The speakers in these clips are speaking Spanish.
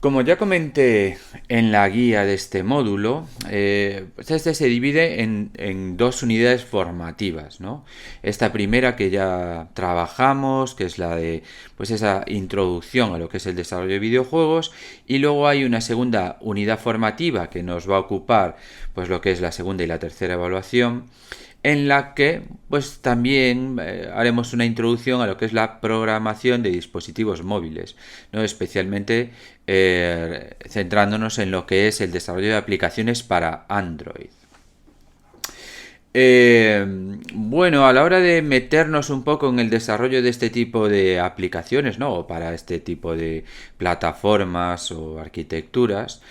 Como ya comenté en la guía de este módulo, pues este se divide en dos unidades formativas, ¿no? Esta primera que ya trabajamos, que es la de pues esa introducción a lo que es el desarrollo de videojuegos, y luego hay una segunda unidad formativa que nos va a ocupar pues lo que es la segunda y la tercera evaluación, en la que pues también haremos una introducción a lo que es la programación de dispositivos móviles, ¿no? Especialmente centrándonos en lo que es el desarrollo de aplicaciones para Android. Bueno, a la hora de meternos un poco en el desarrollo de este tipo de aplicaciones, ¿no? O para este tipo de plataformas o arquitecturas,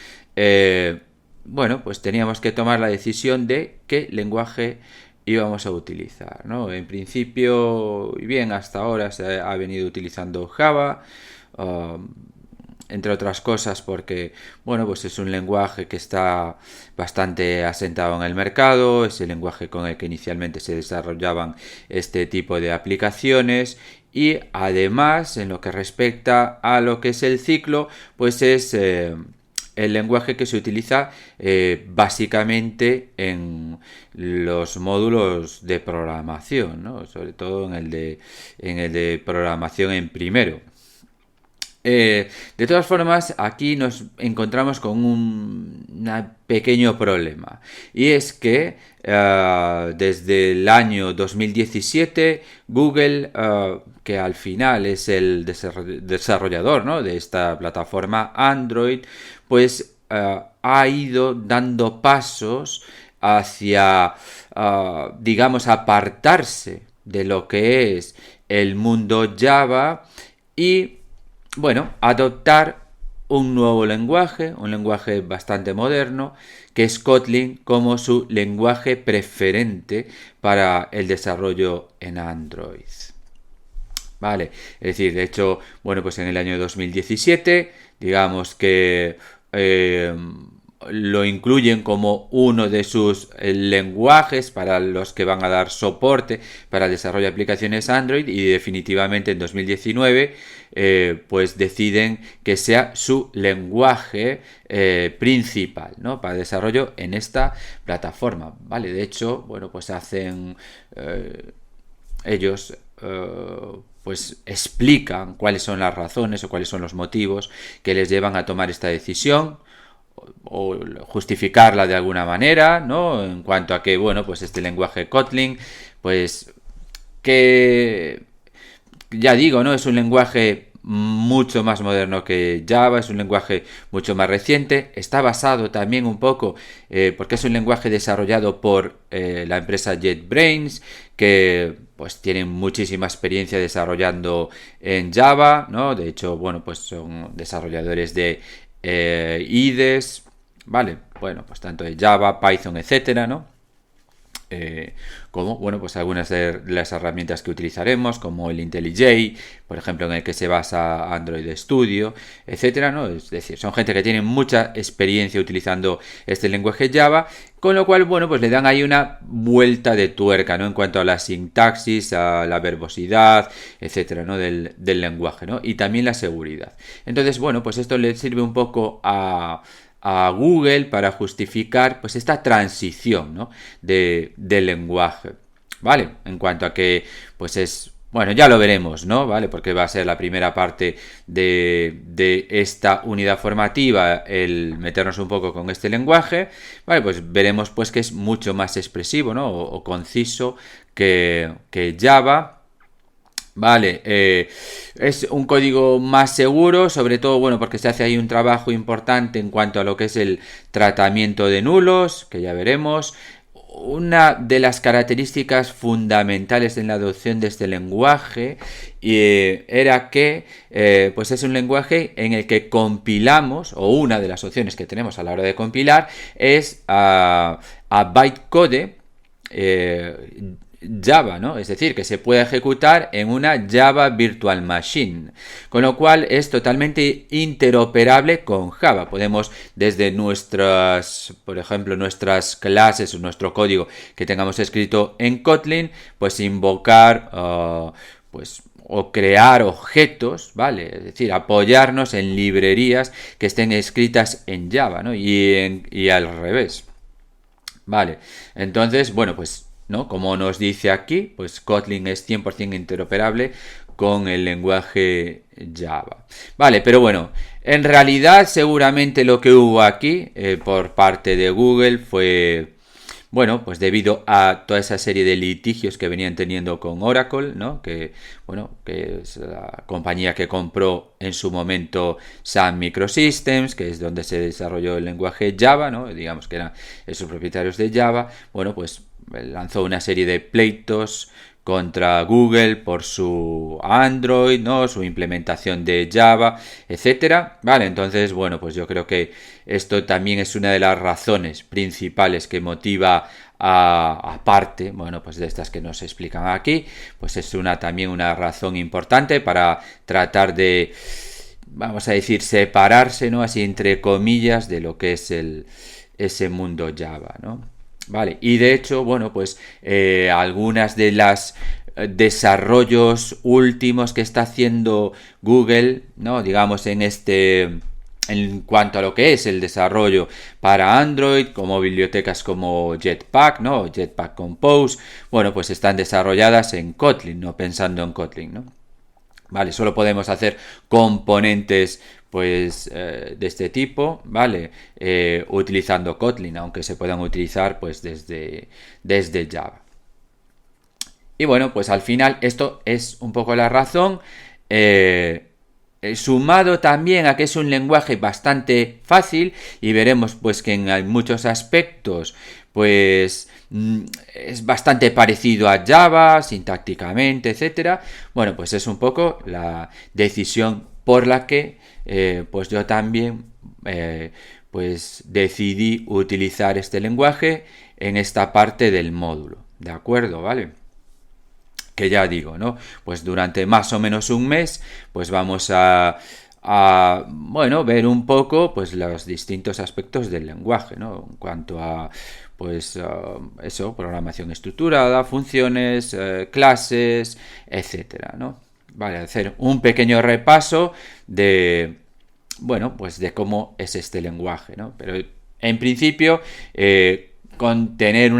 bueno, pues teníamos que tomar la decisión de qué lenguaje íbamos a utilizar, ¿no? En principio, y bien, hasta ahora se ha venido utilizando Java, entre otras cosas porque, bueno, pues es un lenguaje que está bastante asentado en el mercado, es el lenguaje con el que inicialmente se desarrollaban este tipo de aplicaciones y además, en lo que respecta a lo que es el ciclo, pues es el lenguaje que se utiliza básicamente en los módulos de programación, ¿no? Sobre todo en el de programación en primero. De todas formas, aquí nos encontramos con un pequeño problema. Y es que desde el año 2017, Google, que al final es el desarrollador, ¿no?, de esta plataforma Android, pues ha ido dando pasos hacia, digamos, apartarse de lo que es el mundo Java y bueno, adoptar un nuevo lenguaje, un lenguaje bastante moderno, que es Kotlin como su lenguaje preferente para el desarrollo en Android. Vale, es decir, de hecho, bueno, pues en el año 2017, digamos que lo incluyen como uno de sus lenguajes para los que van a dar soporte para el desarrollo de aplicaciones Android y definitivamente en 2019 pues deciden que sea su lenguaje principal, ¿no?, para desarrollo en esta plataforma, ¿vale? De hecho, bueno, pues hacen ellos pues explican cuáles son las razones o cuáles son los motivos que les llevan a tomar esta decisión o justificarla de alguna manera, ¿no?, en cuanto a que, bueno, pues este lenguaje Kotlin, pues que ya digo, ¿no?, es un lenguaje mucho más moderno que Java, es un lenguaje mucho más reciente, está basado también un poco, porque es un lenguaje desarrollado por la empresa JetBrains, que pues tienen muchísima experiencia desarrollando en Java, ¿no? De hecho, bueno, pues son desarrolladores de IDES, ¿vale? Bueno, pues tanto de Java, Python, etcétera, ¿no? Como, bueno, pues algunas de las herramientas que utilizaremos, como el IntelliJ, por ejemplo, en el que se basa Android Studio, etcétera, ¿no? Es decir, son gente que tiene mucha experiencia utilizando este lenguaje Java, con lo cual, bueno, pues le dan ahí una vuelta de tuerca, ¿no?, en cuanto a la sintaxis, a la verbosidad, etcétera, ¿no?, del lenguaje, ¿no?, y también la seguridad. Entonces, bueno, pues esto le sirve un poco a Google para justificar pues esta transición, ¿no?, del lenguaje, ¿vale? En cuanto a que pues es, bueno, ya lo veremos, ¿no?, ¿vale? Porque va a ser la primera parte de esta unidad formativa el meternos un poco con este lenguaje, ¿vale? Pues veremos pues que es mucho más expresivo, ¿no?, o conciso que Java. Vale, es un código más seguro, sobre todo, bueno, porque se hace ahí un trabajo importante en cuanto a lo que es el tratamiento de nulos, que ya veremos. Una de las características fundamentales en la adopción de este lenguaje era que pues es un lenguaje en el que compilamos, o una de las opciones que tenemos a la hora de compilar es a bytecode Java, ¿no? Es decir, que se puede ejecutar en una Java Virtual Machine, con lo cual es totalmente interoperable con Java. Podemos desde nuestras, por ejemplo, nuestras clases o nuestro código que tengamos escrito en Kotlin, pues invocar pues o crear objetos, ¿vale? Es decir, apoyarnos en librerías que estén escritas en Java, ¿no? Y al revés. Vale, entonces, bueno, pues, ¿no? Como nos dice aquí, pues Kotlin es 100% interoperable con el lenguaje Java. Vale, pero bueno, en realidad seguramente lo que hubo aquí por parte de Google fue, bueno, pues debido a toda esa serie de litigios que venían teniendo con Oracle, ¿no? Que, bueno, que es la compañía que compró en su momento Sun Microsystems, que es donde se desarrolló el lenguaje Java, ¿no? Digamos que eran esos propietarios de Java. Bueno, pues lanzó una serie de pleitos contra Google por su Android, ¿no? Su implementación de Java, etcétera. Vale, entonces, bueno, pues yo creo que esto también es una de las razones principales que motiva aparte, bueno, pues de estas que nos explican aquí, pues es también una razón importante para tratar de, vamos a decir, separarse, ¿no? Así entre comillas, de lo que es ese mundo Java, ¿no? Vale, y de hecho, bueno, pues algunas de las desarrollos últimos que está haciendo Google, ¿no? Digamos en cuanto a lo que es el desarrollo para Android, como bibliotecas como Jetpack, ¿no? Jetpack Compose, bueno, pues están desarrolladas en Kotlin, no pensando en Kotlin, ¿no? Vale, solo podemos hacer componentes pues de este tipo, ¿vale? Utilizando Kotlin, aunque se puedan utilizar pues desde Java. Y bueno, pues al final esto es un poco la razón. Sumado también a que es un lenguaje bastante fácil y veremos pues que en muchos aspectos pues es bastante parecido a Java sintácticamente, etcétera. Bueno, pues es un poco la decisión por la que pues yo también pues decidí utilizar este lenguaje en esta parte del módulo, ¿de acuerdo? ¿Vale? Que ya digo, ¿no? Pues durante más o menos un mes, pues vamos bueno, ver un poco, pues los distintos aspectos del lenguaje, ¿no? En cuanto a, pues, eso, programación estructurada, funciones, clases, etcétera, ¿no? Vale, hacer un pequeño repaso de, bueno, pues de cómo es este lenguaje, ¿no? Pero en principio, con tener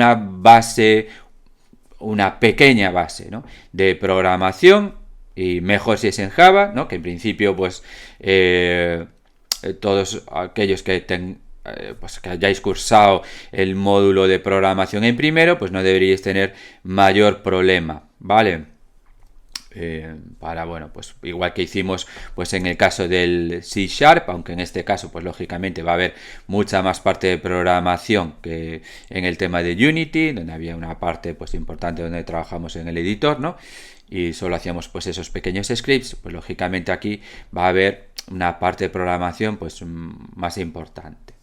una pequeña base, ¿no? De programación, y mejor si es en Java, ¿no? Que en principio pues todos aquellos que pues que hayáis cursado el módulo de programación en primero, pues no deberíais tener mayor problema, ¿vale? Para, bueno, pues igual que hicimos pues en el caso del C Sharp, aunque en este caso pues lógicamente va a haber mucha más parte de programación que en el tema de Unity, donde había una parte pues importante donde trabajamos en el editor, ¿no? Y solo hacíamos pues esos pequeños scripts, pues lógicamente aquí va a haber una parte de programación pues más importante.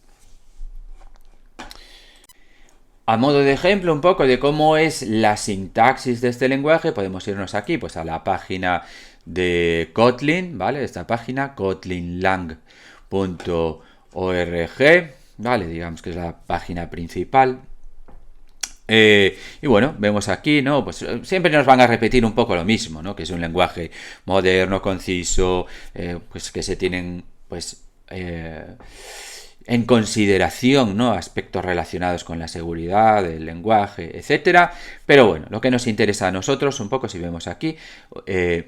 A modo de ejemplo un poco de cómo es la sintaxis de este lenguaje, podemos irnos aquí pues a la página de Kotlin, ¿vale? Esta página, kotlinlang.org, ¿vale? Digamos que es la página principal. Y bueno, vemos aquí, ¿no? Pues siempre nos van a repetir un poco lo mismo, ¿no? Que es un lenguaje moderno, conciso, pues que se tienen, pues en consideración, ¿no? Aspectos relacionados con la seguridad del lenguaje, etcétera. Pero bueno, lo que nos interesa a nosotros, un poco si vemos aquí,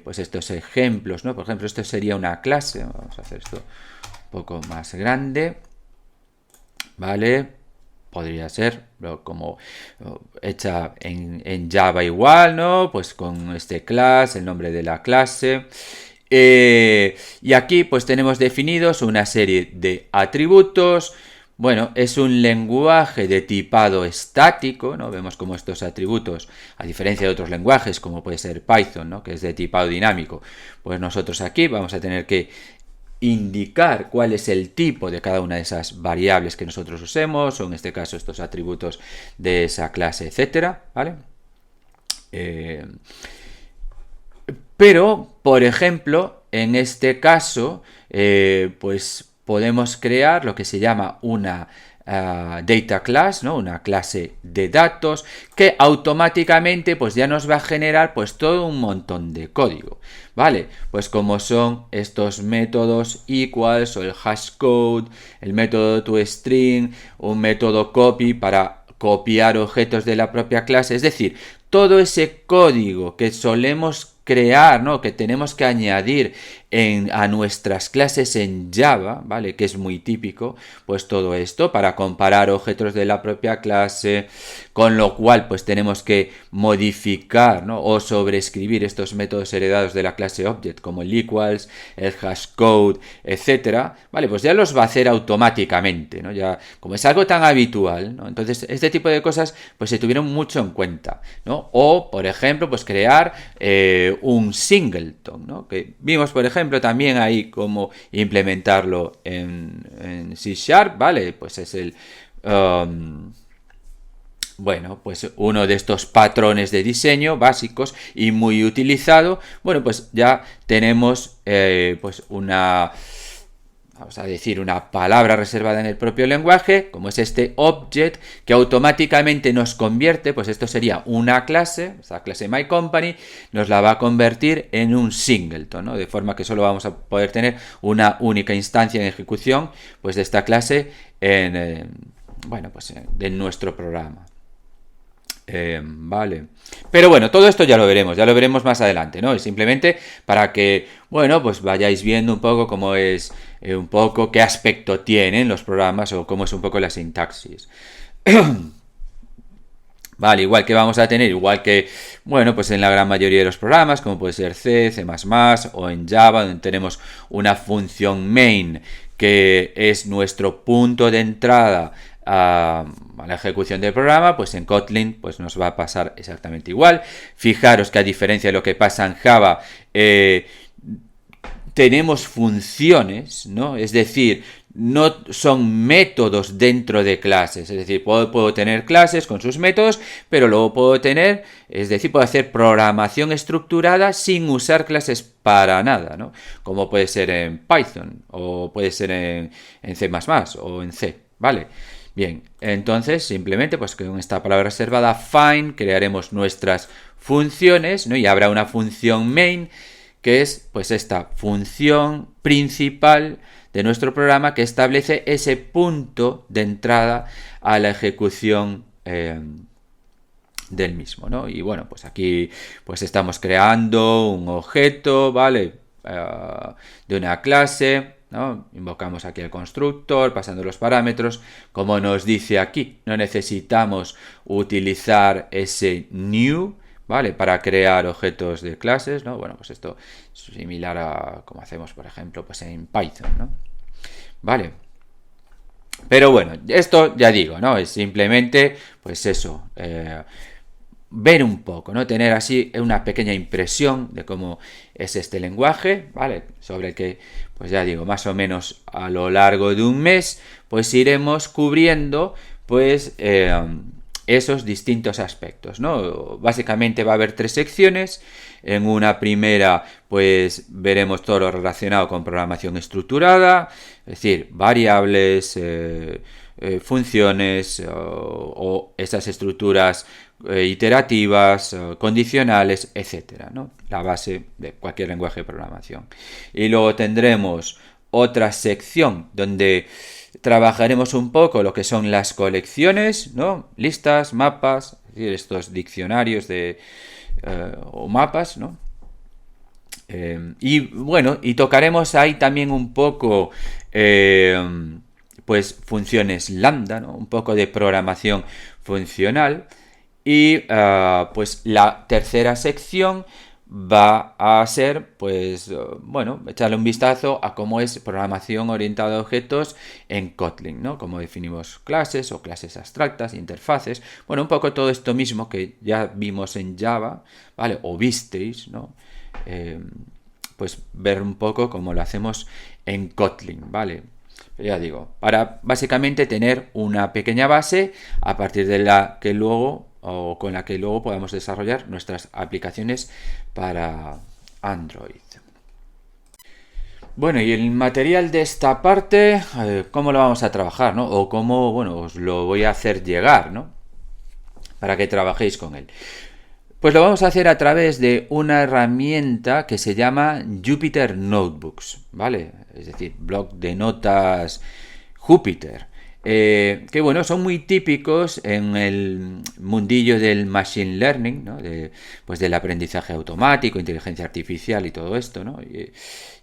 pues estos ejemplos, ¿no? Por ejemplo, esto sería una clase. Vamos a hacer esto un poco más grande, ¿vale? Podría ser como hecha en Java igual, ¿no? Pues con este class, el nombre de la clase. Y aquí pues tenemos definidos una serie de atributos. Bueno, es un lenguaje de tipado estático, ¿no? Vemos como estos atributos, a diferencia de otros lenguajes como puede ser Python, ¿no? Que es de tipado dinámico, pues nosotros aquí vamos a tener que indicar cuál es el tipo de cada una de esas variables que nosotros usemos, o en este caso estos atributos de esa clase, etcétera, ¿vale? Pero, por ejemplo, en este caso, pues podemos crear lo que se llama una data class, ¿no? Una clase de datos que automáticamente pues ya nos va a generar pues todo un montón de código, ¿vale? Pues como son estos métodos equals o el hashcode, el método toString, un método copy para copiar objetos de la propia clase, es decir, todo ese código que solemos crear, ¿no? Que tenemos que añadir a nuestras clases en Java, ¿vale? Que es muy típico, pues todo esto para comparar objetos de la propia clase, con lo cual pues tenemos que modificar, ¿no? O sobreescribir estos métodos heredados de la clase object, como el equals, el hashcode, etcétera, ¿vale? Pues ya los va a hacer automáticamente, ¿no? Ya, como es algo tan habitual, ¿no? Entonces, este tipo de cosas pues se tuvieron mucho en cuenta, ¿no? O, por ejemplo, pues crear un singleton, ¿no? Que vimos, por ejemplo, también ahí cómo implementarlo en C#, ¿vale? Pues es el... bueno, pues uno de estos patrones de diseño básicos y muy utilizado. Bueno, pues ya tenemos pues una... vamos a decir, una palabra reservada en el propio lenguaje, como es este object, que automáticamente nos convierte, pues esto sería una clase, esta clase myCompany, nos la va a convertir en un singleton, ¿no? De forma que solo vamos a poder tener una única instancia en ejecución, pues de esta clase bueno, pues en nuestro programa. Vale. Pero bueno, todo esto ya lo veremos más adelante, ¿no? Es simplemente para que, bueno, pues vayáis viendo un poco cómo es, un poco qué aspecto tienen los programas o cómo es un poco la sintaxis. Vale, igual que vamos a tener, igual que, bueno, pues en la gran mayoría de los programas, como puede ser C, C++ o en Java, donde tenemos una función main que es nuestro punto de entrada a la ejecución del programa, pues en Kotlin pues nos va a pasar exactamente igual. Fijaros que a diferencia de lo que pasa en Java, tenemos funciones, ¿no? Es decir, no son métodos dentro de clases, es decir, puedo tener clases con sus métodos, pero luego puedo tener, es decir, puedo hacer programación estructurada sin usar clases para nada, ¿no? Como puede ser en Python, o puede ser en C++ o en C, ¿vale? Bien, entonces simplemente pues con esta palabra reservada find crearemos nuestras funciones, ¿no? Y habrá una función main que es pues esta función principal de nuestro programa que establece ese punto de entrada a la ejecución del mismo, ¿no? Y bueno, pues aquí pues estamos creando un objeto, ¿vale? De una clase, ¿no? Invocamos aquí el constructor, pasando los parámetros, como nos dice aquí, no necesitamos utilizar ese new, ¿vale? Para crear objetos de clases, ¿no? Bueno, pues esto es similar a como hacemos, por ejemplo, pues en Python, ¿no? Vale. Pero bueno, esto ya digo, ¿no? Es simplemente, pues eso, ver un poco, ¿no? Tener así una pequeña impresión de cómo es este lenguaje, ¿vale? Sobre el que, pues ya digo, más o menos a lo largo de un mes, pues iremos cubriendo, pues, esos distintos aspectos, ¿no? Básicamente va a haber 3 secciones. En una primera, pues, veremos todo lo relacionado con programación estructurada, es decir, variables, funciones o esas estructuras iterativas, condicionales, etcétera, ¿no? La base de cualquier lenguaje de programación. Y luego tendremos otra sección donde trabajaremos un poco lo que son las colecciones, ¿no? Listas, mapas, es decir, estos diccionarios o mapas, ¿no? Y bueno, y tocaremos ahí también un poco pues funciones lambda, ¿no? Un poco de programación funcional. Y pues la tercera sección va a ser, pues, bueno, echarle un vistazo a cómo es programación orientada a objetos en Kotlin, ¿no? Cómo definimos clases o clases abstractas, interfaces. Bueno, un poco todo esto mismo que ya vimos en Java, ¿vale? O visteis, ¿no? Pues ver un poco cómo lo hacemos en Kotlin, ¿vale? Ya digo, para básicamente tener una pequeña base a partir de la que luego o con la que luego podamos desarrollar nuestras aplicaciones para Android. Bueno, y el material de esta parte, ¿cómo lo vamos a trabajar, no? O cómo, bueno, os lo voy a hacer llegar, ¿no? Para que trabajéis con él. Pues lo vamos a hacer a través de una herramienta que se llama Jupyter Notebooks, ¿vale? Es decir, bloc de notas Jupyter. Que bueno, son muy típicos en el mundillo del machine learning, ¿no? Pues del aprendizaje automático, inteligencia artificial y todo esto, ¿no? Y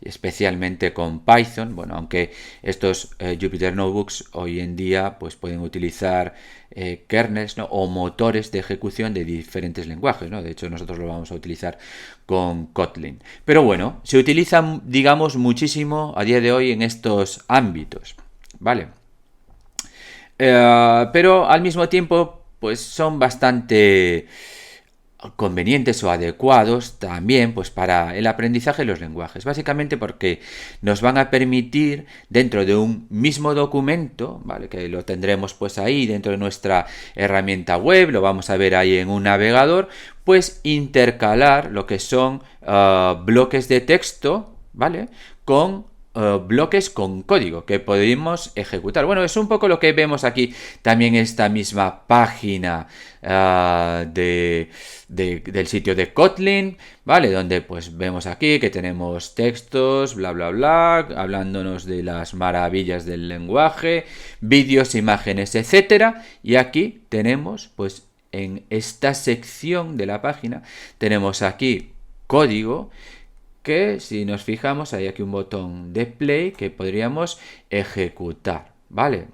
especialmente con Python, bueno, aunque estos Jupyter Notebooks hoy en día pues pueden utilizar kernels, ¿no? O motores de ejecución de diferentes lenguajes, ¿no? De hecho, nosotros lo vamos a utilizar con Kotlin. Pero bueno, se utilizan, digamos, muchísimo a día de hoy en estos ámbitos, ¿vale? Pero al mismo tiempo, pues son bastante convenientes o adecuados también pues para el aprendizaje de los lenguajes, básicamente porque nos van a permitir dentro de un mismo documento, ¿vale? Que lo tendremos pues ahí dentro de nuestra herramienta web, lo vamos a ver ahí en un navegador, pues intercalar lo que son bloques de texto, ¿vale? Con bloques con código que podemos ejecutar. Bueno, es un poco lo que vemos aquí también en esta misma página del sitio de Kotlin, ¿vale? Donde pues vemos aquí que tenemos textos, bla, bla, bla, hablándonos de las maravillas del lenguaje, vídeos, imágenes, etcétera. Y aquí tenemos pues en esta sección de la página tenemos aquí código que si nos fijamos hay aquí un botón de play que podríamos ejecutar, ¿vale?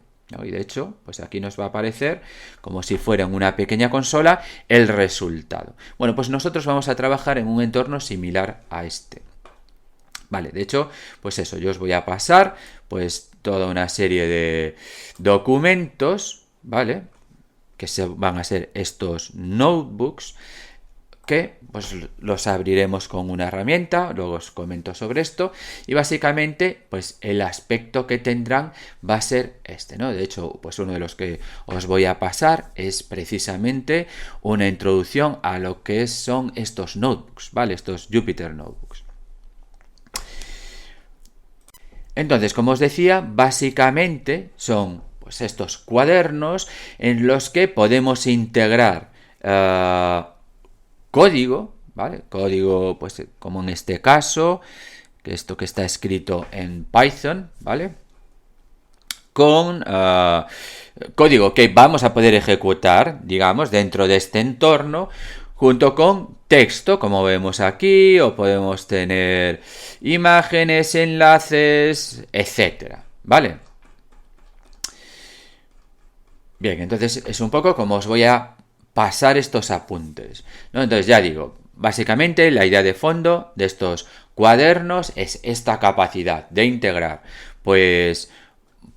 Y de hecho, pues aquí nos va a aparecer como si fuera en una pequeña consola el resultado. Bueno, pues nosotros vamos a trabajar en un entorno similar a este. Vale, de hecho, pues eso, yo os voy a pasar pues toda una serie de documentos, ¿vale? Que van a ser estos notebooks, que pues los abriremos con una herramienta, luego os comento sobre esto y básicamente pues el aspecto que tendrán va a ser este, ¿no? De hecho, pues uno de los que os voy a pasar es precisamente una introducción a lo que son estos notebooks, ¿vale? Estos Jupyter Notebooks. Entonces, como os decía, básicamente son pues estos cuadernos en los que podemos integrar código, ¿vale? Código, pues como en este caso, que esto que está escrito en Python, ¿vale? Con código que vamos a poder ejecutar, digamos, dentro de este entorno, junto con texto, como vemos aquí, o podemos tener imágenes, enlaces, etcétera, ¿vale? Bien, entonces es un poco como os voy a pasar estos apuntes, ¿no? Entonces ya digo, básicamente la idea de fondo de estos cuadernos es esta capacidad de integrar, pues,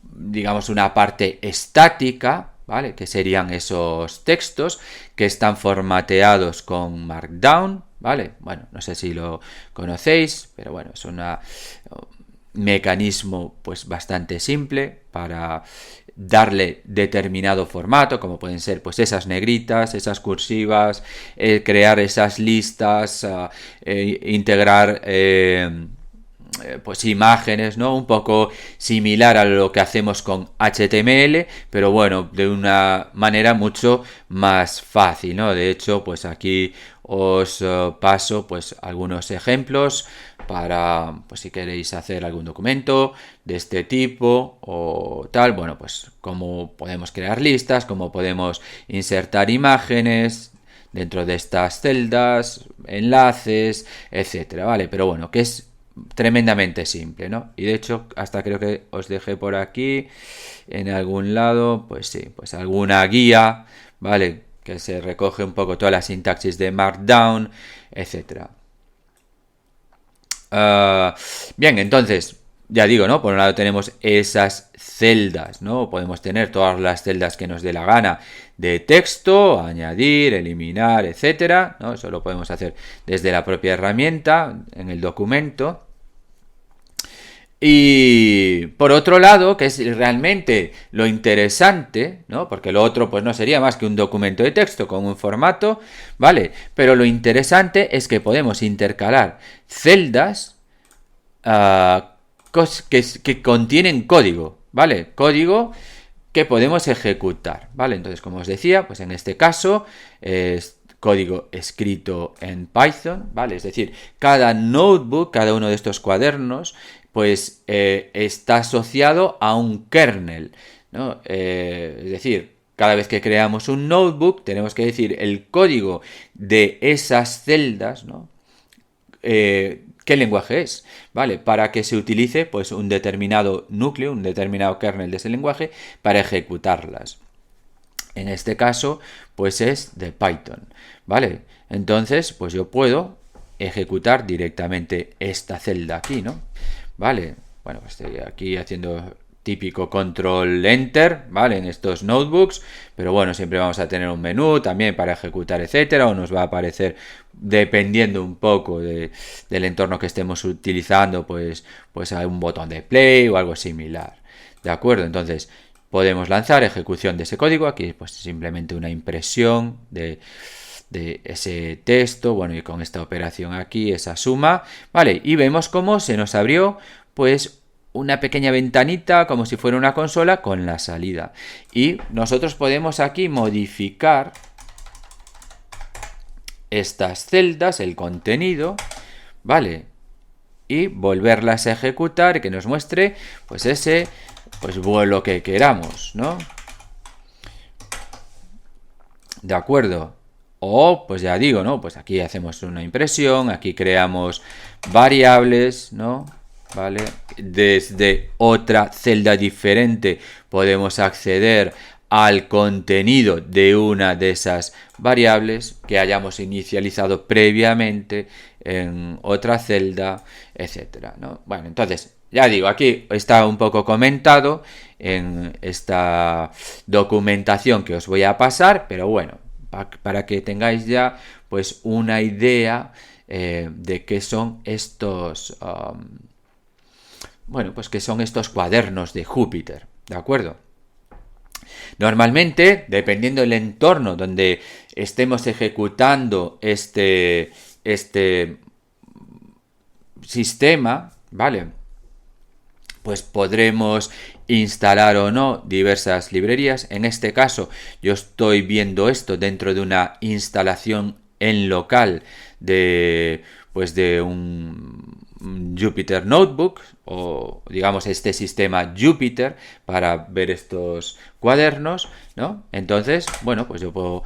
digamos, una parte estática, ¿vale? Que serían esos textos que están formateados con Markdown, ¿vale? Bueno, no sé si lo conocéis, pero bueno, es un mecanismo pues bastante simple para darle determinado formato, como pueden ser pues esas negritas, esas cursivas, crear esas listas, integrar pues imágenes, ¿no? Un poco similar a lo que hacemos con HTML, pero bueno, de una manera mucho más fácil, ¿no? De hecho, pues aquí os paso pues algunos ejemplos para, pues si queréis hacer algún documento de este tipo o tal, bueno, pues cómo podemos crear listas, cómo podemos insertar imágenes dentro de estas celdas, enlaces, etcétera, ¿vale? Pero bueno, que es tremendamente simple, ¿no? Y de hecho, hasta creo que os dejé por aquí, en algún lado, pues sí, pues alguna guía, ¿vale? Que se recoge un poco toda la sintaxis de Markdown, etcétera. Bien, entonces, ya digo, ¿no? Por un lado tenemos esas celdas, ¿no? Podemos tener todas las celdas que nos dé la gana de texto, añadir, eliminar, etcétera, ¿no? Eso lo podemos hacer desde la propia herramienta, en el documento. Y por otro lado, que es realmente lo interesante, ¿no? Porque lo otro pues no sería más que un documento de texto con un formato, ¿vale? Pero lo interesante es que podemos intercalar celdas que contienen código, ¿vale? Código que podemos ejecutar, ¿vale? Entonces, como os decía, pues en este caso es código escrito en Python, ¿vale? Es decir, cada notebook, cada uno de estos cuadernos, pues está asociado a un kernel, ¿no? Es decir, cada vez que creamos un notebook, tenemos que decir el código de esas celdas, ¿no? ¿Qué lenguaje es? ¿Vale? Para que se utilice pues un determinado núcleo, un determinado kernel de ese lenguaje para ejecutarlas. En este caso, pues es de Python, ¿vale? Entonces, pues yo puedo ejecutar directamente esta celda aquí, ¿no? ¿Vale? Bueno, pues estoy aquí haciendo típico control enter, ¿vale? En estos notebooks, pero bueno, siempre vamos a tener un menú también para ejecutar, etcétera, o nos va a aparecer, dependiendo un poco del entorno que estemos utilizando, pues hay un botón de play o algo similar, ¿de acuerdo? Entonces, podemos lanzar ejecución de ese código, aquí pues simplemente una impresión de ese texto, bueno, y con esta operación aquí, esa suma, ¿vale? Y vemos cómo se nos abrió, pues, una pequeña ventanita como si fuera una consola con la salida. Y nosotros podemos aquí modificar estas celdas, el contenido, ¿vale? Y volverlas a ejecutar y que nos muestre, pues ese, pues lo que queramos, ¿no? De acuerdo. O, pues ya digo, ¿no? Pues aquí hacemos una impresión, aquí creamos variables, ¿no? ¿Vale? Desde otra celda diferente podemos acceder al contenido de una de esas variables que hayamos inicializado previamente en otra celda, etcétera, ¿no? Bueno, entonces, ya digo, aquí está un poco comentado en esta documentación que os voy a pasar, pero bueno, para que tengáis ya pues una idea de qué son estos bueno, pues que son estos cuadernos de Jupyter, ¿de acuerdo? Normalmente, dependiendo del entorno donde estemos ejecutando este sistema, ¿vale? Pues podremos instalar o no diversas librerías. En este caso, yo estoy viendo esto dentro de una instalación en local de un Jupyter Notebook, o digamos este sistema Jupyter para ver estos cuadernos, ¿no? Entonces, bueno, pues yo puedo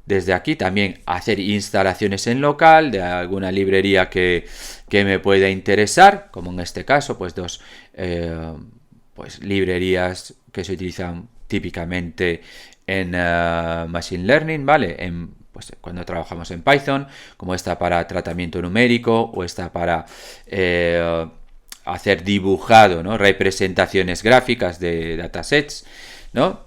desde aquí también hacer instalaciones en local de alguna librería que me pueda interesar, como en este caso, pues dos pues librerías que se utilizan típicamente en Machine Learning, ¿vale? Pues cuando trabajamos en Python, como esta para tratamiento numérico o esta para hacer dibujado, ¿no? Representaciones gráficas de datasets, ¿no?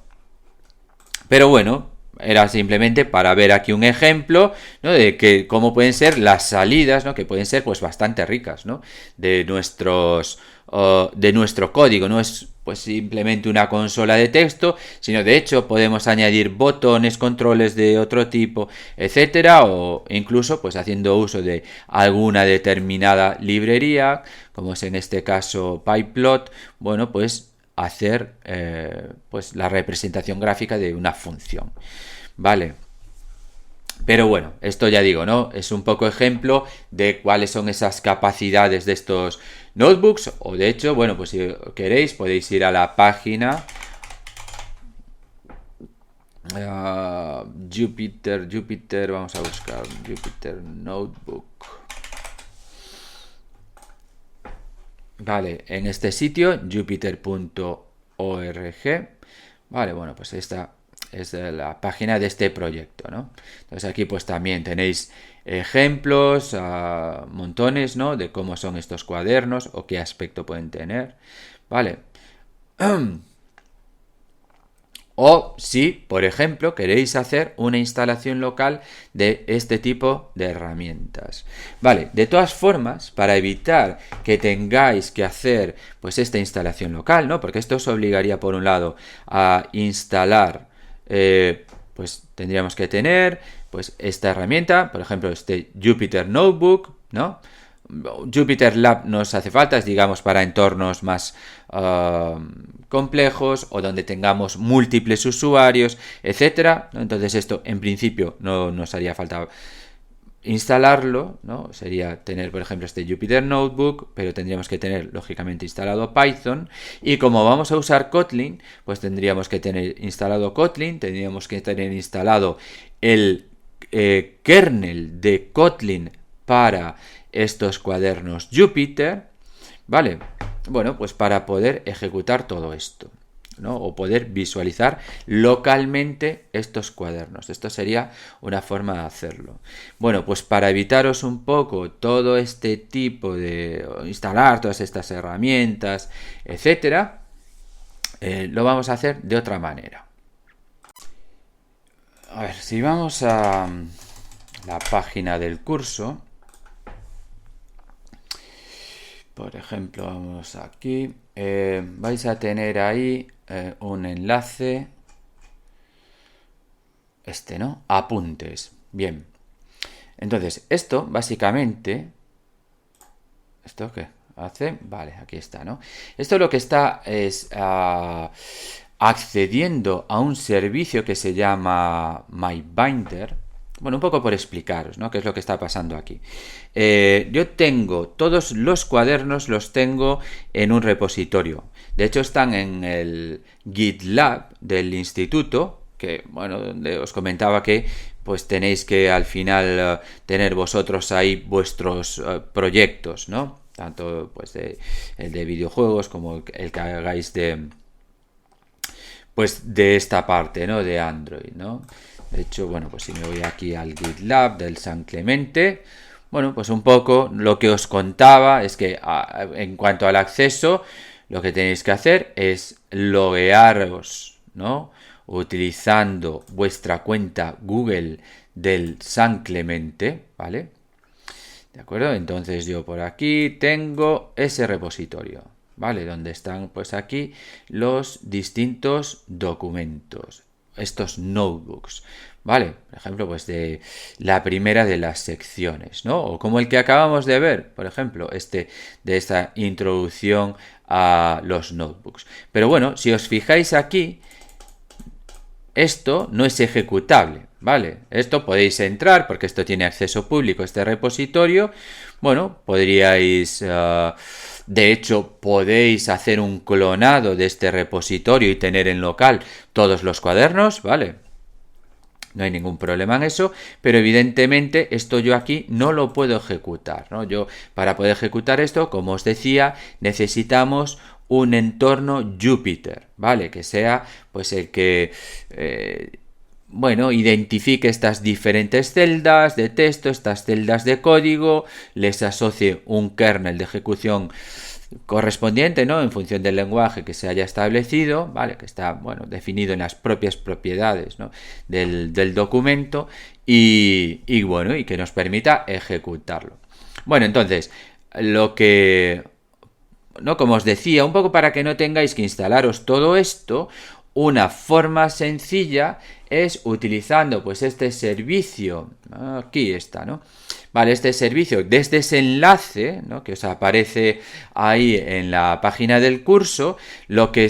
Pero bueno, era simplemente para ver aquí un ejemplo, ¿no? De que cómo pueden ser las salidas, ¿no? Que pueden ser pues bastante ricas, ¿no? De nuestro código. No es pues simplemente una consola de texto, sino de hecho podemos añadir botones, controles de otro tipo, etcétera, o incluso pues haciendo uso de alguna determinada librería, como es en este caso PyPlot, bueno, pues hacer pues la representación gráfica de una función, ¿vale? Pero bueno, esto ya digo, ¿no? Es un poco ejemplo de cuáles son esas capacidades de estos notebooks, o de hecho, bueno, pues si queréis podéis ir a la página Jupyter, vamos a buscar Jupyter Notebook. Vale, en este sitio, jupyter.org, vale, bueno, pues esta es la página de este proyecto, ¿no? Entonces aquí pues también tenéis ejemplos, montones, ¿no? De cómo son estos cuadernos o qué aspecto pueden tener, ¿vale? O si, por ejemplo, queréis hacer una instalación local de este tipo de herramientas. Vale, de todas formas, para evitar que tengáis que hacer pues esta instalación local, ¿no? Porque esto os obligaría, por un lado, a instalar, pues tendríamos que tener pues esta herramienta, por ejemplo, este Jupyter Notebook, ¿no? Jupyter Lab nos hace falta, digamos, para entornos más complejos o donde tengamos múltiples usuarios, etcétera. Entonces esto en principio no nos haría falta instalarlo, ¿no? Sería tener, por ejemplo, este Jupyter Notebook, pero tendríamos que tener, lógicamente, instalado Python. Y como vamos a usar Kotlin, pues tendríamos que tener instalado Kotlin, tendríamos que tener instalado el kernel de Kotlin para estos cuadernos Jupyter, ¿vale? Bueno, pues para poder ejecutar todo esto, ¿no? O poder visualizar localmente estos cuadernos. Esto sería una forma de hacerlo. Bueno, pues para evitaros un poco todo este tipo de instalar todas estas herramientas, etcétera, lo vamos a hacer de otra manera. A ver, si vamos a la página del curso, por ejemplo, vamos aquí, vais a tener ahí un enlace, ¿no? Apuntes. Bien. Entonces, esto básicamente, ¿esto qué hace? Vale, aquí está, ¿no? Esto lo que está es accediendo a un servicio que se llama MyBinder. Bueno, un poco por explicaros, ¿no? ¿Qué es lo que está pasando aquí? Yo tengo todos los cuadernos, los tengo en un repositorio. De hecho, están en el GitLab del instituto, que, bueno, donde os comentaba que pues tenéis que al final tener vosotros ahí vuestros proyectos, ¿no? Tanto pues el de videojuegos como el que hagáis de esta parte, ¿no? De Android, ¿no? De hecho, bueno, pues si me voy aquí al GitLab del San Clemente, bueno, pues un poco lo que os contaba es que en cuanto al acceso, lo que tenéis que hacer es loguearos, ¿no? Utilizando vuestra cuenta Google del San Clemente, ¿vale? ¿De acuerdo? Entonces yo por aquí tengo ese repositorio, ¿vale? Donde están pues aquí los distintos documentos, estos notebooks, ¿vale? Por ejemplo, pues de la primera de las secciones, ¿no? O como el que acabamos de ver, por ejemplo, de esta introducción a los notebooks. Pero bueno, si os fijáis aquí, esto no es ejecutable, ¿vale? Esto podéis entrar porque esto tiene acceso público, este repositorio. Bueno, podríais... de hecho, podéis hacer un clonado de este repositorio y tener en local todos los cuadernos, ¿vale? No hay ningún problema en eso, pero evidentemente esto yo aquí no lo puedo ejecutar, ¿no? Yo, para poder ejecutar esto, como os decía, necesitamos un entorno Jupyter, ¿vale? Que sea, pues, el que... bueno, identifique estas diferentes celdas de texto, estas celdas de código, les asocie un kernel de ejecución correspondiente, ¿no? En función del lenguaje que se haya establecido, ¿vale? Que está, bueno, definido en las propias propiedades, ¿no? del documento y bueno, y que nos permita ejecutarlo. Bueno, entonces, lo que... ¿no? Como os decía, un poco para que no tengáis que instalaros todo esto, una forma sencilla es utilizando pues este servicio, aquí está, ¿no? Vale, este servicio, desde ese enlace, ¿no? Que os aparece ahí en la página del curso, lo que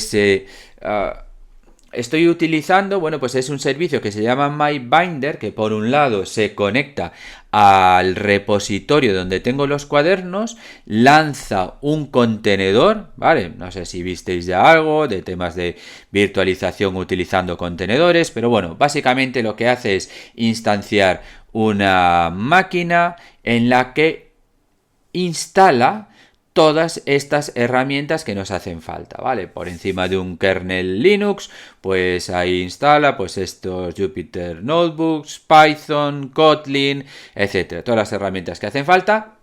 estoy utilizando, bueno, pues es un servicio que se llama MyBinder, que por un lado se conecta al repositorio donde tengo los cuadernos, lanza un contenedor, ¿vale? No sé si visteis ya algo de temas de virtualización utilizando contenedores, pero bueno, básicamente lo que hace es instanciar una máquina en la que instala todas estas herramientas que nos hacen falta, ¿vale? Por encima de un kernel Linux, pues ahí instala pues estos Jupyter Notebooks, Python, Kotlin, etcétera. Todas las herramientas que hacen falta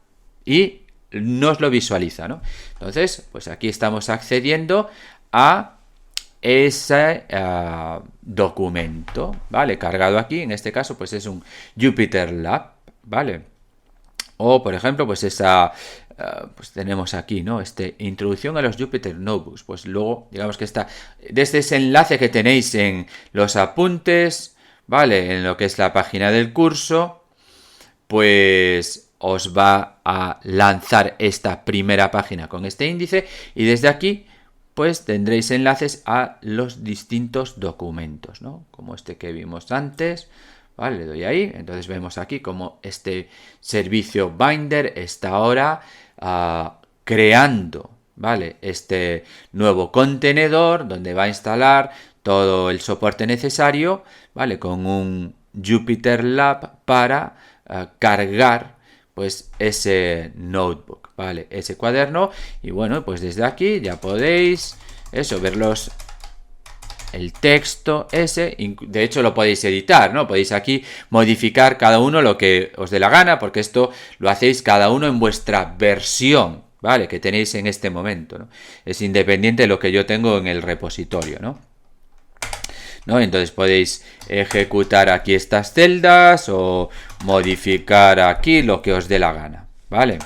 y nos lo visualiza, ¿no? Entonces, pues aquí estamos accediendo a ese documento, ¿vale? Cargado aquí, en este caso, pues es un Jupyter Lab, ¿vale? O, por ejemplo, pues pues tenemos aquí, ¿no? Introducción a los Jupyter Notebooks. Pues luego, digamos que está desde ese enlace que tenéis en los apuntes, ¿vale? En lo que es la página del curso, pues os va a lanzar esta primera página con este índice y desde aquí pues tendréis enlaces a los distintos documentos, ¿no? Como este que vimos antes, ¿vale? Le doy ahí, entonces vemos aquí como este servicio Binder está ahora creando, ¿vale? Este nuevo contenedor donde va a instalar todo el soporte necesario, ¿vale? Con un JupyterLab para cargar pues ese notebook, ¿vale? Ese cuaderno. Y bueno, pues desde aquí ya podéis ver el texto ese. De hecho lo podéis editar, ¿no? Podéis aquí modificar cada uno lo que os dé la gana, porque esto lo hacéis cada uno en vuestra versión, ¿vale? Que tenéis en este momento, ¿no? Es independiente de lo que yo tengo en el repositorio, ¿no? Entonces podéis ejecutar aquí estas celdas o modificar aquí lo que os dé la gana, ¿vale?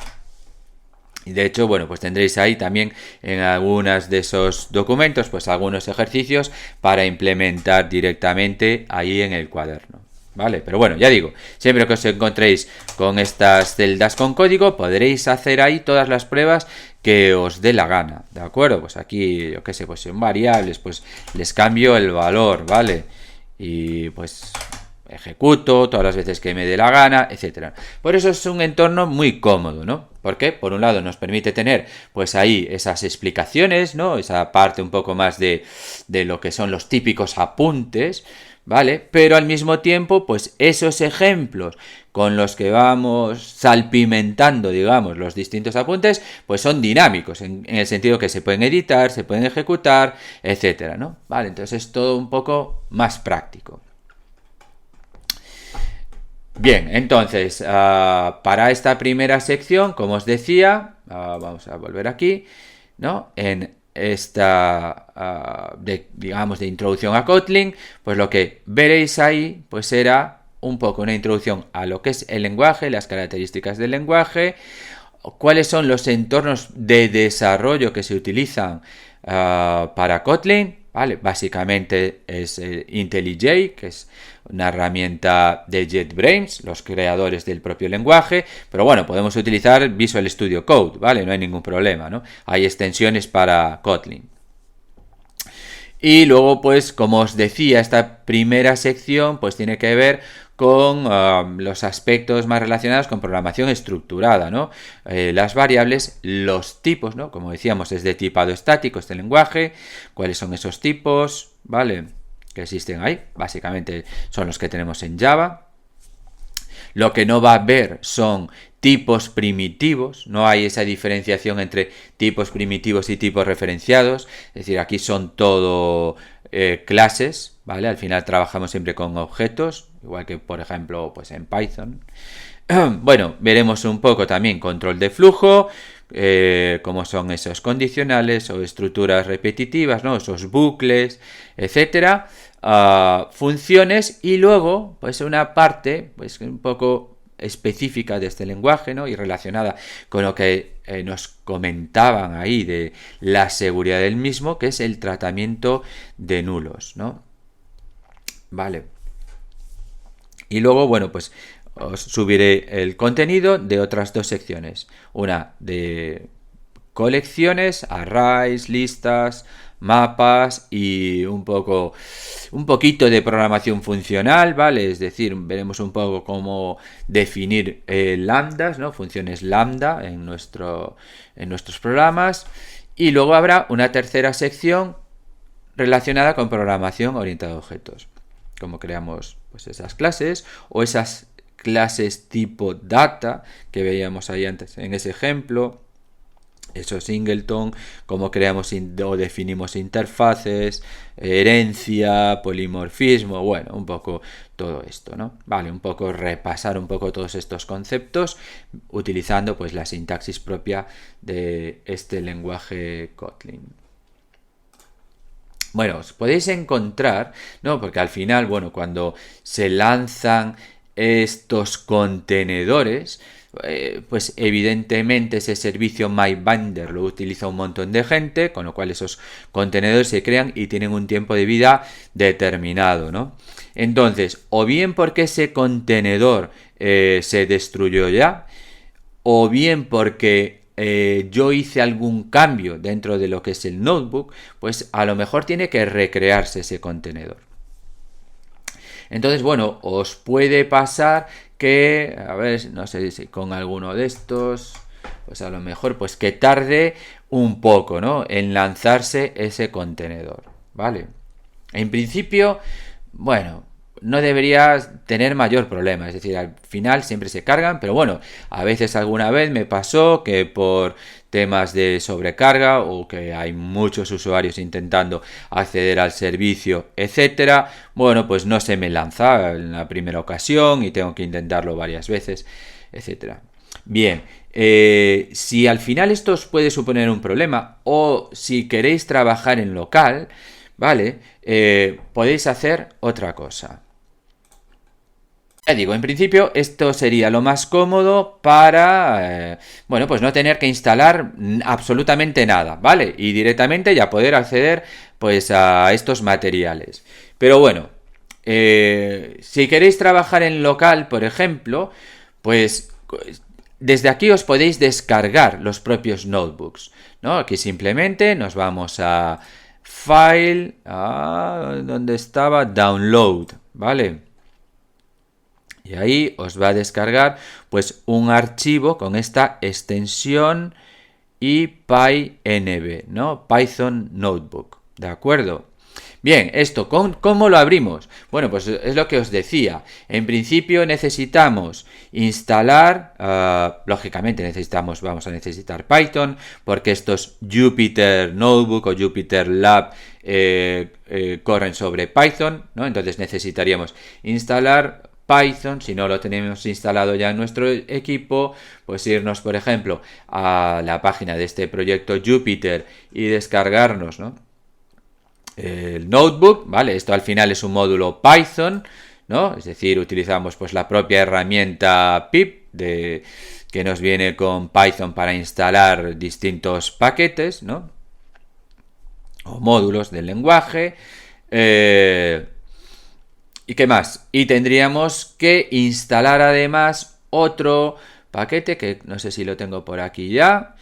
Y de hecho, bueno, pues tendréis ahí también en algunos de esos documentos, pues algunos ejercicios para implementar directamente ahí en el cuaderno, ¿vale? Pero bueno, ya digo, siempre que os encontréis con estas celdas con código, podréis hacer ahí todas las pruebas que os dé la gana, ¿de acuerdo? Pues aquí, yo qué sé, pues son variables, pues les cambio el valor, ¿vale? Y pues ejecuto todas las veces que me dé la gana, etcétera. Por eso es un entorno muy cómodo, ¿no? Porque por un lado nos permite tener pues ahí esas explicaciones, ¿no? Esa parte un poco más de lo que son los típicos apuntes, ¿vale? Pero al mismo tiempo, pues esos ejemplos con los que vamos salpimentando, digamos, los distintos apuntes, pues son dinámicos, en el sentido que se pueden editar, se pueden ejecutar, etcétera, ¿no? Vale, entonces es todo un poco más práctico. Bien, entonces, para esta primera sección, como os decía, vamos a volver aquí, ¿no? En esta, digamos, de introducción a Kotlin, pues lo que veréis ahí, pues será un poco una introducción a lo que es el lenguaje, las características del lenguaje, cuáles son los entornos de desarrollo que se utilizan para Kotlin, ¿vale? Básicamente es IntelliJ, que es una herramienta de JetBrains, los creadores del propio lenguaje, pero bueno, podemos utilizar Visual Studio Code, ¿vale? No hay ningún problema, ¿no? Hay extensiones para Kotlin. Y luego, pues, como os decía, esta primera sección, pues tiene que ver con los aspectos más relacionados con programación estructurada, ¿no? Las variables, los tipos, ¿no? Como decíamos, es de tipado estático este lenguaje, cuáles son esos tipos, ¿vale? Que existen ahí, básicamente son los que tenemos en Java. Lo que no va a haber son tipos primitivos, no hay esa diferenciación entre tipos primitivos y tipos referenciados, es decir, aquí son todo clases, ¿vale? Al final trabajamos siempre con objetos, igual que por ejemplo pues en Python. Bueno, veremos un poco también control de flujo, cómo son esos condicionales o estructuras repetitivas, ¿no? Esos bucles, etcétera. Funciones y luego pues una parte pues un poco específica de este lenguaje, ¿no? Y relacionada con lo que nos comentaban ahí de la seguridad del mismo, que es el tratamiento de nulos, ¿no? Vale. Y luego, bueno, pues os subiré el contenido de otras dos secciones. Una de colecciones, arrays, listas, mapas y un poquito de programación funcional, ¿vale? Es decir, veremos un poco cómo definir lambdas, ¿no? Funciones lambda en nuestros programas. Y luego habrá una tercera sección relacionada con programación orientada a objetos. Cómo creamos pues esas clases o esas clases tipo data que veíamos ahí antes en ese ejemplo. Eso singleton, cómo creamos o definimos interfaces, herencia, polimorfismo, bueno, un poco todo esto, ¿no? Vale, un poco repasar un poco todos estos conceptos utilizando pues la sintaxis propia de este lenguaje Kotlin. Bueno, os podéis encontrar, ¿no? Porque al final, bueno, cuando se lanzan estos contenedores, pues evidentemente ese servicio MyBinder lo utiliza un montón de gente, con lo cual esos contenedores se crean y tienen un tiempo de vida determinado, ¿no? Entonces, o bien porque ese contenedor se destruyó ya, o bien porque yo hice algún cambio dentro de lo que es el notebook, pues a lo mejor tiene que recrearse ese contenedor. Entonces, bueno, os puede pasar que, a ver, no sé si con alguno de estos, pues a lo mejor pues que tarde un poco, ¿no? En lanzarse ese contenedor, ¿vale? En principio, bueno, no deberías tener mayor problema, es decir, al final siempre se cargan, pero bueno, a veces alguna vez me pasó que por temas de sobrecarga o que hay muchos usuarios intentando acceder al servicio, etcétera, bueno, pues no se me lanza en la primera ocasión y tengo que intentarlo varias veces, etcétera. Bien, si al final esto os puede suponer un problema o si queréis trabajar en local, ¿vale? Podéis hacer otra cosa. Ya digo, en principio esto sería lo más cómodo para, bueno, pues no tener que instalar absolutamente nada, ¿vale? Y directamente ya poder acceder pues a estos materiales. Pero bueno, si queréis trabajar en local, por ejemplo, pues desde aquí os podéis descargar los propios notebooks, ¿no? Aquí simplemente nos vamos a File, ¿dónde estaba? Download, ¿vale? Y ahí os va a descargar pues un archivo con esta extensión y PyNB, ¿no? Python Notebook, ¿de acuerdo? Bien, esto, ¿cómo lo abrimos? Bueno, pues es lo que os decía. En principio necesitamos instalar, lógicamente vamos a necesitar Python, porque estos Jupyter Notebook o Jupyter Lab corren sobre Python, ¿no? Entonces necesitaríamos instalar Python. Si no lo tenemos instalado ya en nuestro equipo, pues irnos, por ejemplo, a la página de este proyecto Jupyter y descargarnos, ¿no? El notebook, ¿vale? Esto al final es un módulo Python, ¿no? Es decir, utilizamos pues la propia herramienta pip que nos viene con Python para instalar distintos paquetes, ¿no? O módulos del lenguaje. ¿Y qué más? Y tendríamos que instalar además otro paquete que no sé si lo tengo por aquí ya.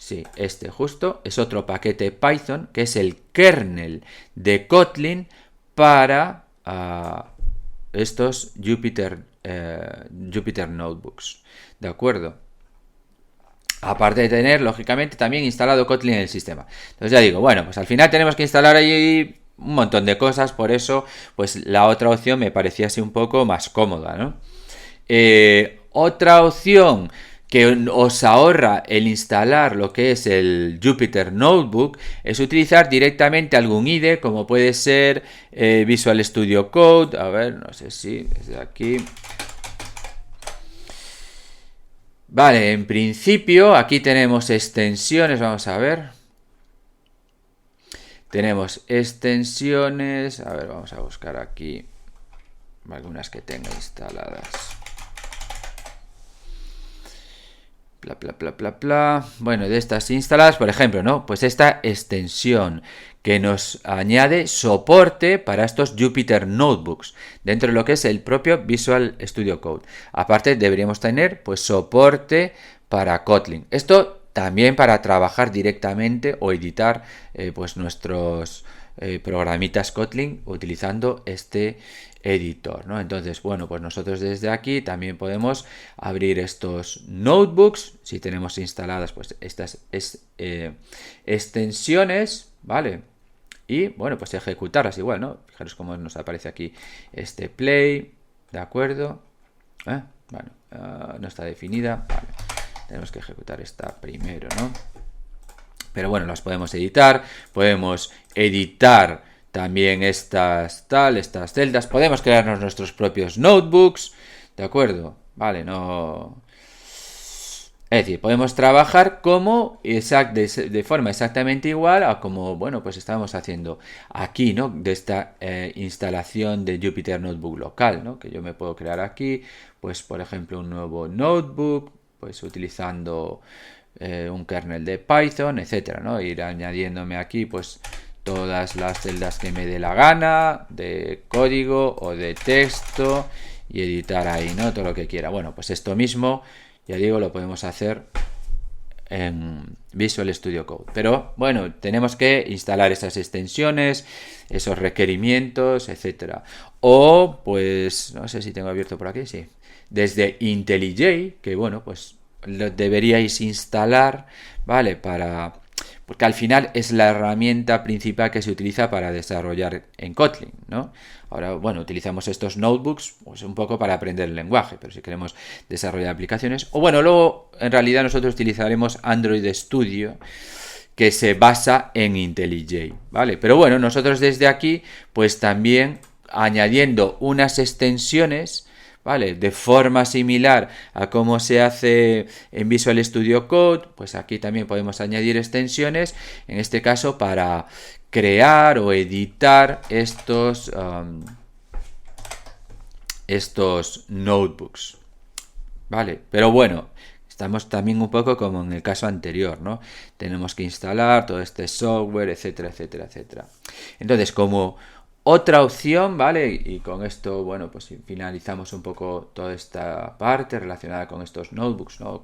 Sí, este justo es otro paquete Python que es el kernel de Kotlin para estos Jupyter Notebooks. ¿De acuerdo? Aparte de tener, lógicamente, también instalado Kotlin en el sistema. Entonces ya digo, bueno, pues al final tenemos que instalar ahí un montón de cosas, por eso, pues la otra opción me parecía así un poco más cómoda, ¿no? Otra opción que os ahorra el instalar lo que es el Jupyter Notebook es utilizar directamente algún IDE, como puede ser Visual Studio Code. A ver, no sé si desde aquí. Vale, en principio aquí tenemos extensiones, vamos a ver. Tenemos extensiones, a ver, vamos a buscar aquí algunas que tenga instaladas. Bueno, de estas instaladas, por ejemplo, ¿no? Pues esta extensión que nos añade soporte para estos Jupyter Notebooks dentro de lo que es el propio Visual Studio Code. Aparte deberíamos tener pues soporte para Kotlin. Esto también para trabajar directamente o editar pues nuestros programitas Kotlin utilizando este editor, ¿no? Entonces, bueno, pues nosotros desde aquí también podemos abrir estos notebooks si tenemos instaladas pues estas extensiones, ¿vale? Y bueno, pues ejecutarlas igual, ¿no? Fijaros cómo nos aparece aquí este play, ¿de acuerdo? Bueno, no está definida, vale. Tenemos que ejecutar esta primero, ¿no? Pero bueno, las podemos editar también estas celdas, podemos crearnos nuestros propios notebooks, ¿de acuerdo? Vale, no... Es decir, podemos trabajar de forma exactamente igual a como, bueno, pues estamos haciendo aquí, ¿no? De esta instalación de Jupyter Notebook local, ¿no? Que yo me puedo crear aquí, pues por ejemplo, un nuevo notebook, pues utilizando un kernel de Python, etcétera, ¿no? Ir añadiéndome aquí, pues todas las celdas que me dé la gana, de código o de texto, y editar ahí, ¿no? Todo lo que quiera. Bueno, pues esto mismo ya digo, lo podemos hacer en Visual Studio Code. Pero bueno, tenemos que instalar esas extensiones, esos requerimientos, etcétera. O pues, no sé si tengo abierto por aquí, sí. Desde IntelliJ, que bueno, pues lo deberíais instalar, ¿vale? Porque al final es la herramienta principal que se utiliza para desarrollar en Kotlin, ¿no? Ahora, bueno, utilizamos estos notebooks pues un poco para aprender el lenguaje, pero si queremos desarrollar aplicaciones, o bueno, luego en realidad nosotros utilizaremos Android Studio, que se basa en IntelliJ, ¿vale? Pero bueno, nosotros desde aquí, pues también añadiendo unas extensiones, ¿vale? De forma similar a cómo se hace en Visual Studio Code, pues aquí también podemos añadir extensiones, en este caso para crear o editar estos notebooks, ¿vale? Pero bueno, estamos también un poco como en el caso anterior, ¿no? Tenemos que instalar todo este software, etcétera, etcétera, etcétera. Entonces, como otra opción, ¿vale? Y con esto, bueno, pues finalizamos un poco toda esta parte relacionada con estos notebooks, ¿no?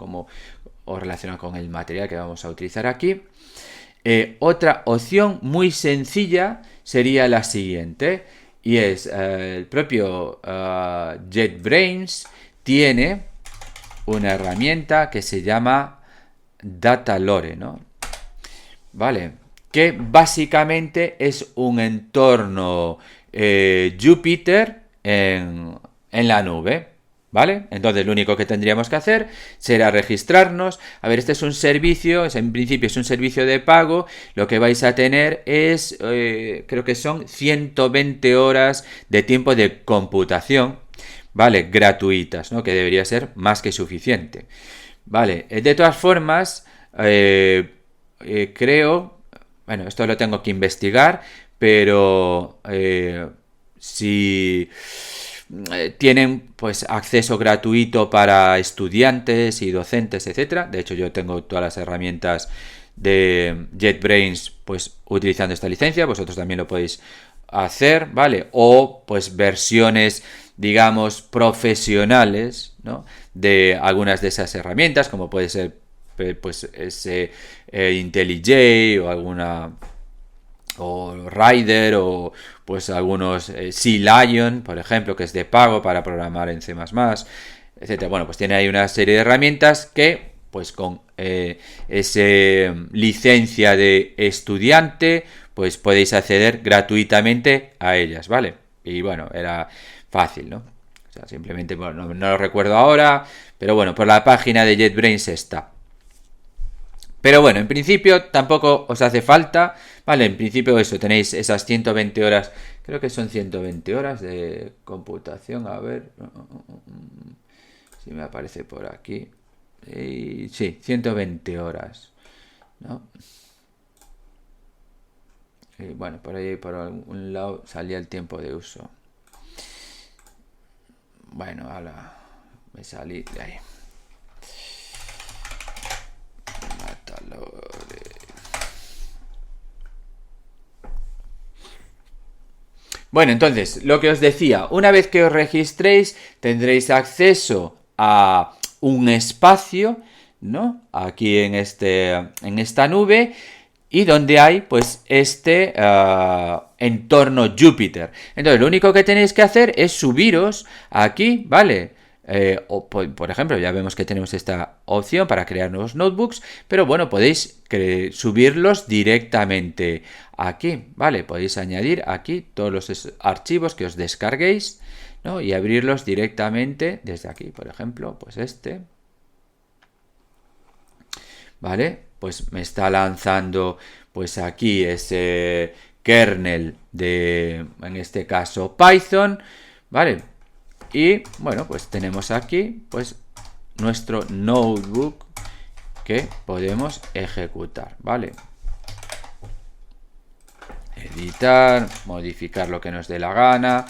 O relacionada con el material que vamos a utilizar aquí. Otra opción muy sencilla sería la siguiente, y es el propio JetBrains tiene una herramienta que se llama Datalore, ¿no? Vale, que básicamente es un entorno Jupyter en la nube, ¿vale? Entonces lo único que tendríamos que hacer será registrarnos. A ver, este es un servicio, en principio es un servicio de pago. Lo que vais a tener es, creo que son 120 horas de tiempo de computación, ¿vale? Gratuitas, ¿no? Que debería ser más que suficiente. Vale, de todas formas, creo, bueno, esto lo tengo que investigar, pero si tienen pues acceso gratuito para estudiantes y docentes, etcétera. De hecho, yo tengo todas las herramientas de JetBrains pues utilizando esta licencia. Vosotros también lo podéis hacer, ¿vale? O pues versiones, digamos, profesionales, ¿no? De algunas de esas herramientas, como puede ser pues ese IntelliJ o alguna o Rider o pues algunos C-Lion, por ejemplo, que es de pago para programar en C++, etcétera. Bueno, pues tiene ahí una serie de herramientas que pues con esa licencia de estudiante pues podéis acceder gratuitamente a ellas, ¿vale? Y bueno, era fácil, ¿no? O sea, simplemente, bueno, no lo recuerdo ahora, pero bueno, por la página de JetBrains está. Pero bueno, en principio tampoco os hace falta, ¿vale? En principio eso, tenéis esas 120 horas, creo que son 120 horas de computación, a ver, si me aparece por aquí. Sí, 120 horas, ¿no? Y bueno, por ahí, por algún lado, salía el tiempo de uso. Bueno, ahora me salí de ahí. Bueno, entonces, lo que os decía, una vez que os registréis, tendréis acceso a un espacio, ¿no? Aquí en esta nube, y donde hay, pues, este entorno Jupyter. Entonces, lo único que tenéis que hacer es subiros aquí, ¿vale? O por ejemplo, ya vemos que tenemos esta opción para crear nuevos notebooks, pero bueno, podéis subirlos directamente aquí, ¿vale? Podéis añadir aquí todos los archivos que os descarguéis, ¿no? Y abrirlos directamente desde aquí, por ejemplo, pues este, ¿vale? Pues me está lanzando pues aquí ese kernel de, en este caso, Python, ¿vale? Y bueno, pues tenemos aquí pues nuestro notebook que podemos ejecutar, ¿vale? Editar, modificar lo que nos dé la gana,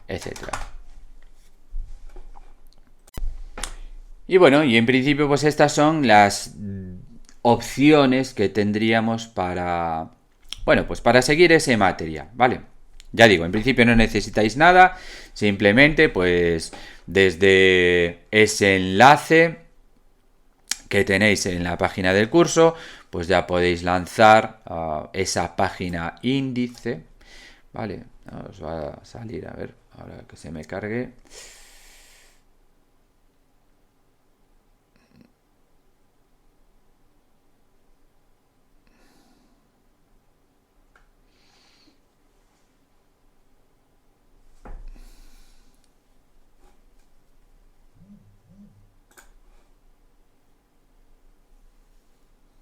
etcétera. Y bueno, y en principio pues estas son las opciones que tendríamos para, bueno, pues para seguir ese material, ¿vale? Ya digo, en principio no necesitáis nada, simplemente pues desde ese enlace que tenéis en la página del curso, pues ya podéis lanzar esa página índice, ¿vale? Os va a salir, a ver, ahora que se me cargue.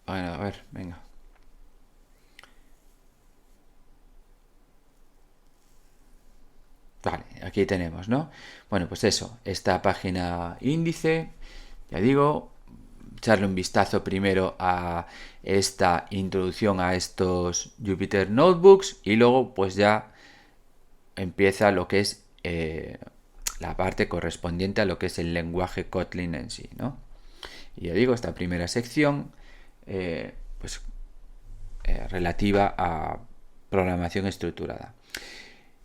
Bueno, a ver, venga. Vale, aquí tenemos, ¿no? Bueno, pues eso, esta página índice, ya digo, echarle un vistazo primero a esta introducción a estos Jupyter Notebooks y luego pues ya empieza lo que es la parte correspondiente a lo que es el lenguaje Kotlin en sí, ¿no? Y ya digo, esta primera sección pues relativa a programación estructurada.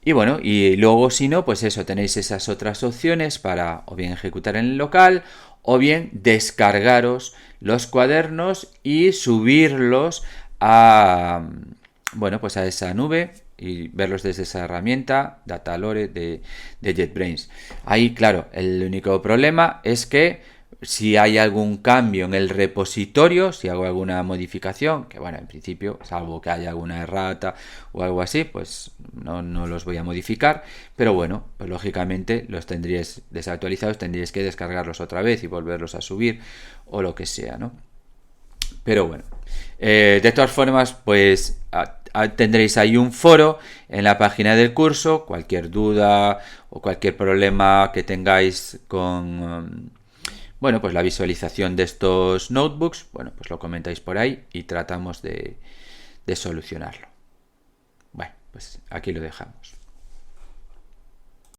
Y bueno, y luego si no, pues eso, tenéis esas otras opciones para o bien ejecutar en el local o bien descargaros los cuadernos y subirlos a, bueno, pues a esa nube y verlos desde esa herramienta Datalore de JetBrains. Ahí, claro, el único problema es que si hay algún cambio en el repositorio, si hago alguna modificación, que bueno, en principio, salvo que haya alguna errata o algo así, pues no los voy a modificar, pero bueno, pues lógicamente los tendríais desactualizados, tendríais que descargarlos otra vez y volverlos a subir o lo que sea, ¿no? Pero bueno, de todas formas, pues tendréis ahí un foro en la página del curso, cualquier duda o cualquier problema que tengáis con bueno, pues la visualización de estos notebooks, bueno, pues lo comentáis por ahí y tratamos de solucionarlo. Bueno, pues aquí lo dejamos.